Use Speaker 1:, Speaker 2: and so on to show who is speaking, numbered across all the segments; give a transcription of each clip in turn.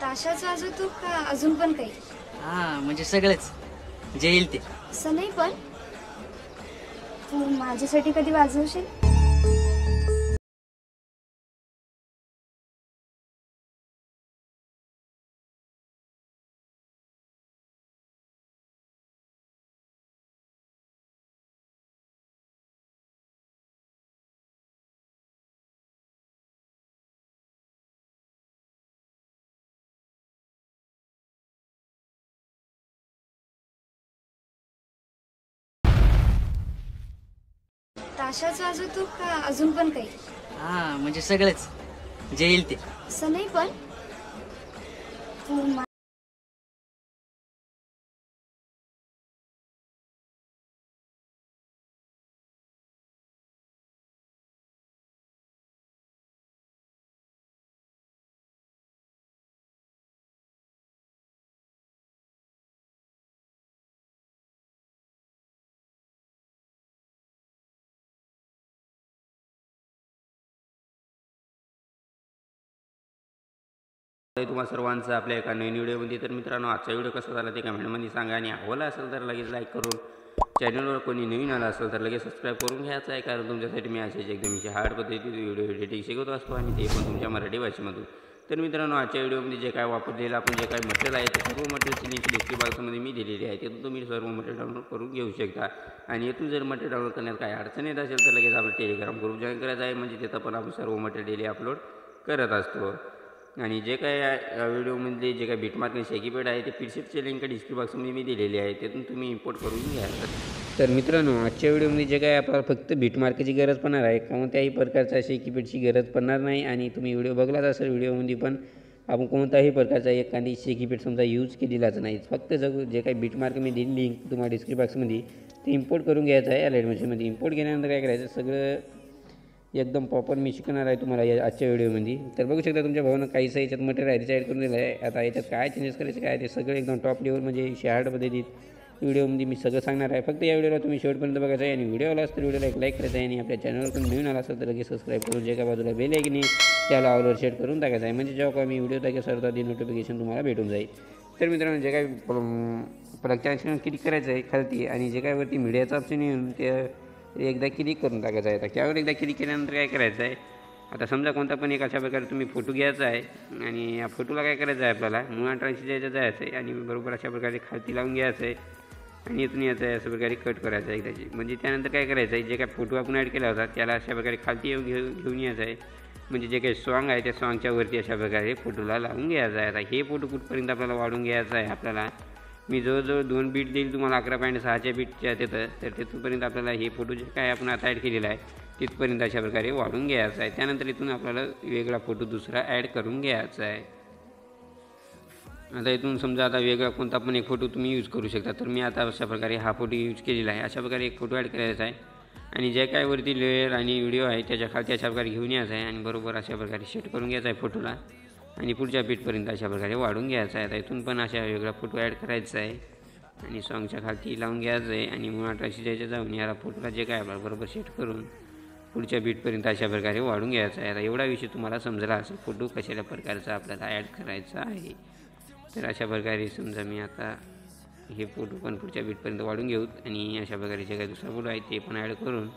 Speaker 1: ताशाच वाजवतो का अजून पण काही?
Speaker 2: हा म्हणजे सगळंच जे येईल ते.
Speaker 1: असं नाही, पण तू माझ्यासाठी कधी वाजवशील? ताशाच वाजवतो का अजून पण काही?
Speaker 2: हा म्हणजे सगळंच जे येईल ते.
Speaker 1: असं नाही, पण तू
Speaker 3: तुम्हा सर्वांचं आपल्या एका नवीन व्हिडिओमध्ये. तर मित्रांनो, आजचा व्हिडिओ कसा झाला ते कमेंटमध्ये सांगा आणि आवडला असेल तर लगेच लाईक करून, चॅनलवर कोणी नवीन आला असेल तर लगेच सबस्क्राईब करून घ्यायचं आहे. कारण तुमच्यासाठी मी असेच एकदम हार्ड पद्धतीने व्हिडिओ एडिटिंग शिकवत असतो आणि ते पण तुमच्या मराठी भाषेमधून. तर मित्रांनो, आजच्या व्हिडिओमध्ये जे काय वापरलेलं आपण जे काही मटेरियल आहे ते सर्व मटेरियलची लिंक डिस्क्रिप्शन बॉक्समध्ये मी दिलेली आहे. तिथून तुम्ही सर्व मटेरियल डाउनलोड करून घेऊ शकता. आणि येथून जर मटेरियल डाउनलोड करण्यात काही अडचण येत असेल तर लगेच आपलं टेलिग्राम ग्रुप जॉईन करायचा आहे. म्हणजे तिथं पण आपण सर्व मटेरियल डेली अपलोड करत असतो. आणि जे काय व्हिडिओमध्ये जे काय बिटमार्क आणि शेकीपॅड आहे ते पीडीएफचे लिंक डिस्क्रिप्शन बॉक्समध्ये मी दिलेली आहे. तिथून तुम्ही इम्पोर्ट करून घ्या. तर मित्रांनो, आजच्या व्हिडिओमध्ये जे काय आपल्याला फक्त बिटमार्कची गरज पडणार आहे, कोणत्याही प्रकारचा शेकीपॅडची गरज पडणार नाही. आणि तुम्ही व्हिडिओ बघलाच असेल, व्हिडिओमध्ये पण आपण कोणताही प्रकारचा एखादी शेकीपॅड समजा यूज केलेलाच नाही. फक्त जे काही बिटमार्क मी दिली लिंक तुम्हाला डिस्क्रिप्शन बॉक्समध्ये ते इम्पोर्ट करून घ्यायचं आहे. अलाइट मशीनमध्ये इम्पोर्ट केल्यानंतर काय करायचं, सगळं एकदम प्रॉपर मी शिकवणार आहे तुम्हाला या आजच्या व्हिडिओमध्ये. तर बघू शकता तुमच्या भावानं काहीसं याच्यात मटेरियल आहे त्याच्या ॲड करून दिलं आहे. आता याच्यात काय चेंजेस करायचे काय ते सगळं एकदम टॉप लेवल म्हणजे शहाड पद्धतीत व्हिडिओमध्ये मी सगळं सांगणार आहे. फक्त या व्हिडिओला तुम्ही शेवटपर्यंत बघायचं आहे. आणि व्हिडिओला असतं व्हिडिओला एक लाईक करायचं आहे. आणि आपल्या चॅनलवर पण नवीन आला असेल तर लगेच सबस्क्राईब करून जे का बाजूला बेल आहे की नाही त्याला ऑलवर सेट करून टाकायचं आहे. म्हणजे जेव्हा मी व्हिडिओ टाकेल सर्व आधी नोटिफिकेशन तुम्हाला भेटून जाईल. तर मित्रांनो, जे काही प्लगच्या ऑप्शन क्लिक करायचं आहे खालती आणि जे काय वरती मीडियाचा ऑप्शन येऊन ते एकदा क्लिक करून टाकायचं आहे. आता त्यावर एकदा क्लिक केल्यानंतर काय करायचं आहे, आता समजा कोणता पण एक अशा प्रकारे तुम्ही फोटो घ्यायचा आहे आणि या फोटोला काय करायचं आहे, आपल्याला मुळा ट्रान्सफर जायचं आहे आणि बरोबर अशा प्रकारे खालती लावून घ्यायचं आहे आणि इथून यायचं आहे अशा प्रकारे कट करायचं आहे एकदाची. म्हणजे त्यानंतर काय करायचं आहे, जे काय फोटो आपण ॲड केला होता त्याला अशा प्रकारे खालती घेऊन यायचं आहे. म्हणजे जे काही सॉन्ग आहे त्या सॉन्गच्या वरती अशा प्रकारे फोटोला लावून घ्यायचं आहे. आता हे फोटो कुठपर्यंत आपल्याला वाढून घ्यायचं आहे, आपल्याला मी जवळजवळ 2 बीट देईल तुम्हाला 11.6च्या बीटच्या तिथं. तर तिथपर्यंत आपल्याला हे फोटो जे काय आपण आता ॲड केलेला आहे तिथपर्यंत अशा प्रकारे वाढून घ्यायचं आहे. त्यानंतर इथून आपल्याला वेगळा फोटो दुसरा ॲड करून घ्यायचा आहे. आता इथून समजा आता वेगळा कोणता पण एक फोटो तुम्ही यूज करू शकता. तर मी आता अशा प्रकारे हा फोटो यूज केलेला आहे. अशा प्रकारे एक फोटो ॲड करायचा आहे आणि जे काय वरती लेअर आणि व्हिडिओ आहे त्याच्या खालती अशा प्रकारे घेऊन यायचं आहे आणि बरोबर अशा प्रकारे सेट करून घ्यायचा आहे फोटोला आणि पुढच्या बीटपर्यंत अशा प्रकारे वाढून घ्यायचा आहे. आता इथून पण अशा वेगळा फोटो ॲड करायचा आहे आणि सॉन्गच्या खालती लावून घ्यायचं आहे आणि मुळात ट्रान्सफर जायचं जाऊन याला फोटोला जे काय आपल्याला बरोबर सेट करून पुढच्या बीटपर्यंत अशा प्रकारे वाढून घ्यायचा आहे. आता एवढा विषय तुम्हाला समजला असेल फोटो कशाला प्रकारचा आपल्याला ॲड करायचा आहे. तर अशा प्रकारे समजा मी आता हे फोटो पण पुढच्या बीटपर्यंत वाढून घेऊ आणि अशा प्रकारे जे काही दुसरा फोटो आहे ते पण ॲड करून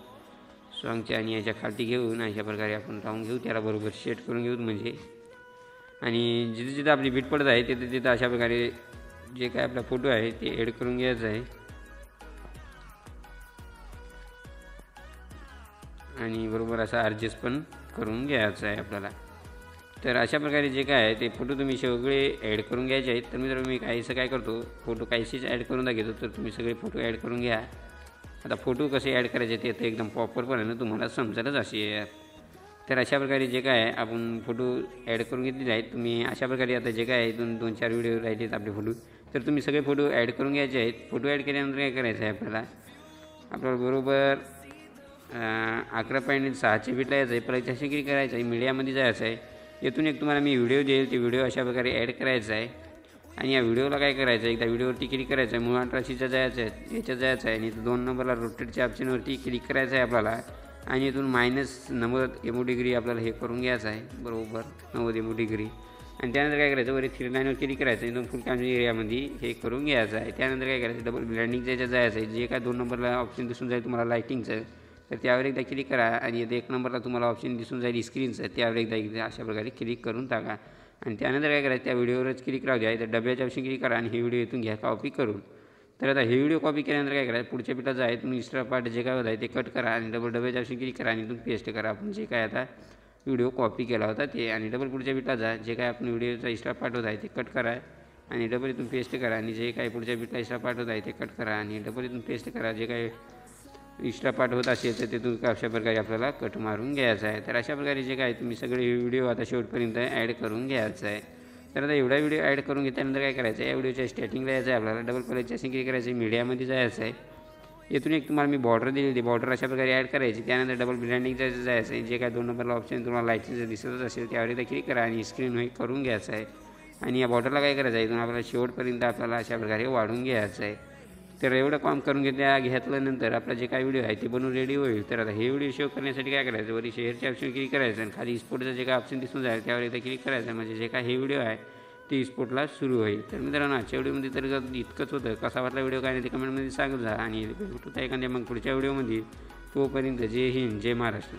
Speaker 3: सॉन्गच्या आणि याच्या खालती घेऊन अशा प्रकारे आपण लावून घेऊ, त्याला बरोबर सेट करून घेऊ. म्हणजे आणि जिथं जिथं आपली बीट पडत आहे तिथं तिथं अशा प्रकारे जे काय आपला फोटो आहे ते ॲड करून घ्यायचं आहे आणि बरोबर असा ॲडजस्ट पण करून घ्यायचा आहे आपल्याला. तर अशा प्रकारे जे काय आहे ते फोटो तुम्ही सगळे ॲड करून घ्यायचे आहेत. तर मित्रांनो, मी काहीसं काय करतो, फोटो काहीशीच ॲड करून दाखवतो. तर तुम्ही सगळे फोटो ॲड करून घ्या. आता फोटो कसे ॲड करायचे ते तर एकदम प्रॉपरपणे तुम्हाला समजायलाच असे. तर अशा प्रकारे जे काय आहे आपण फोटो ॲड करून घेतलेले आहेत. तुम्ही अशा प्रकारे आता जे काय आहे 2-4 व्हिडिओ राहिलेत आपले फोटो, तर तुम्ही सगळे फोटो ॲड करून घ्यायचे आहेत. फोटो ॲड केल्यानंतर काय करायचं आहे, आपल्याला बरोबर 11.6च्या बीटला यायचं आहे. परत अशी क्लिक करायचं आहे, मीडियामध्ये जायचं आहे. येथून एक तुम्हाला मी व्हिडिओ देईल, ते व्हिडिओ अशा प्रकारे ॲड करायचा आहे आणि या व्हिडिओला काय करायचं आहे, एकदा व्हिडिओवरती क्लिक करायचं आहे, मुळा ट्रान्सफरच्या जायचं आहे, याच्यात जायचं आहे आणि 2 नंबरला रोटेटच्या ऑप्शनवरती क्लिक करायचं आहे आपल्याला आणि इथून -90 डिग्री आपल्याला हे करून घ्यायचं आहे, बरोबर 90 डिग्री. आणि त्यानंतर काय करायचं, वरी थ्री लाईनवर क्लिक करायचं एकदम फुल कॅमेरा एरियामध्ये हे करून घ्यायचं आहे. त्यानंतर काय करायचं, डबल ब्लँडिंगच्या याच्यात जायचं आहे. जे काय 2 नंबरला ऑप्शन दिसून जाईल तुम्हाला लाईटिंगचं, तर त्यावर एकदा क्लिक करा. आणि इथे 1 नंबरला तुम्हाला ऑप्शन दिसून जाईल स्क्रीनचं, त्यावर एकदा अशा प्रकारे क्लिक करून टाका. आणि त्यानंतर काय करायचं, त्या व्हिडिओवरच क्लिक राहू द्या. तर डब्याच्या ऑप्शन क्लिक करा आणि ही व्हिडिओ इथून घ्या कॉपी करून. तर आता हे व्हिडिओ कॉपी केल्यानंतर काय करायचं, पुढच्या पिठाचं आहे तुम्ही एक्स्ट्रा पार्ट जे काय होत आहे ते कट करा आणि डबल डब्याच्या ऑप्शन क्लिक करा आणि इथून पेस्ट करा आपण जे काय आता व्हिडिओ कॉपी केला होता ते. आणि डबल पुढच्या बिटला जे काय आपण व्हिडिओचा एक्स्ट्रा पार्ट होत आहे ते कट करा आणि डबल इथून पेस्ट करा. आणि जे काय पुढच्या बिटला एक्स्ट्रा पार्ट होत आहे ते कट करा आणि डबल इथून पेस्ट करा. जे काय एक्स्ट्रा पार्ट होत असेल तर तिथून अशा प्रकारे आपल्याला कट मारून घ्यायचं आहे. तर अशा प्रकारे जे काय तुम्ही सगळे व्हिडिओ आता शेवटपर्यंत ॲड करून घ्यायचं आहे. तर आता एवढा व्हिडिओ ॲड करून घेतल्यानंतर काय करायचं आहे, या व्हिडिओच्या स्टार्टिंगला यायचं आहे आपल्याला. डबल कलरच्या असं क्लिक करायचं आहे, मीडियामध्ये जायचं आहे. येथून एक तुम्हाला मी बॉर्डर दिलेली, बॉर्डर अशा प्रकारे ॲड करायची. त्यानंतर डबल ब्लँडिंगचं जायचं आहे. जे काय 2 नंबरला ऑप्शन तुम्हाला लाईटिंगचं दिसतच असेल त्यावर एकदा क्लिक करा आणि स्क्रीन हे करून घ्यायचं आहे. आणि या बॉर्डरला काय करायचं आहे, इथून आपल्याला शेवटपर्यंत आपल्याला अशा प्रकारे वाढून घ्यायचं आहे. तर एवढं काम करून घेतल्यानंतर आपला जे काय व्हिडिओ आहे ते बनवून रेडी होईल. तर आता हे व्हिडिओ सेव्ह करण्यासाठी काय करायचं, वरी शेअरच्या ऑप्शन क्लिक करायचं आणि खाली स्पोर्टचं जे काय ऑप्शन दिसून जाईल त्यावर एकदा क्लिक करायचं. म्हणजे जे काय हे व्हिडिओ आहे ते स्पोर्टला सुरू होईल. तर मित्रांनो आजच्या व्हिडिओमध्ये तर इतकंच होतं. कसा वाटला व्हिडिओ काय नाही ते कमेंटमध्ये सांगत जा आणि भेटू एखाद्या मग पुढच्या व्हिडिओमध्ये. तोपर्यंत जय हिंद, जय महाराष्ट्र.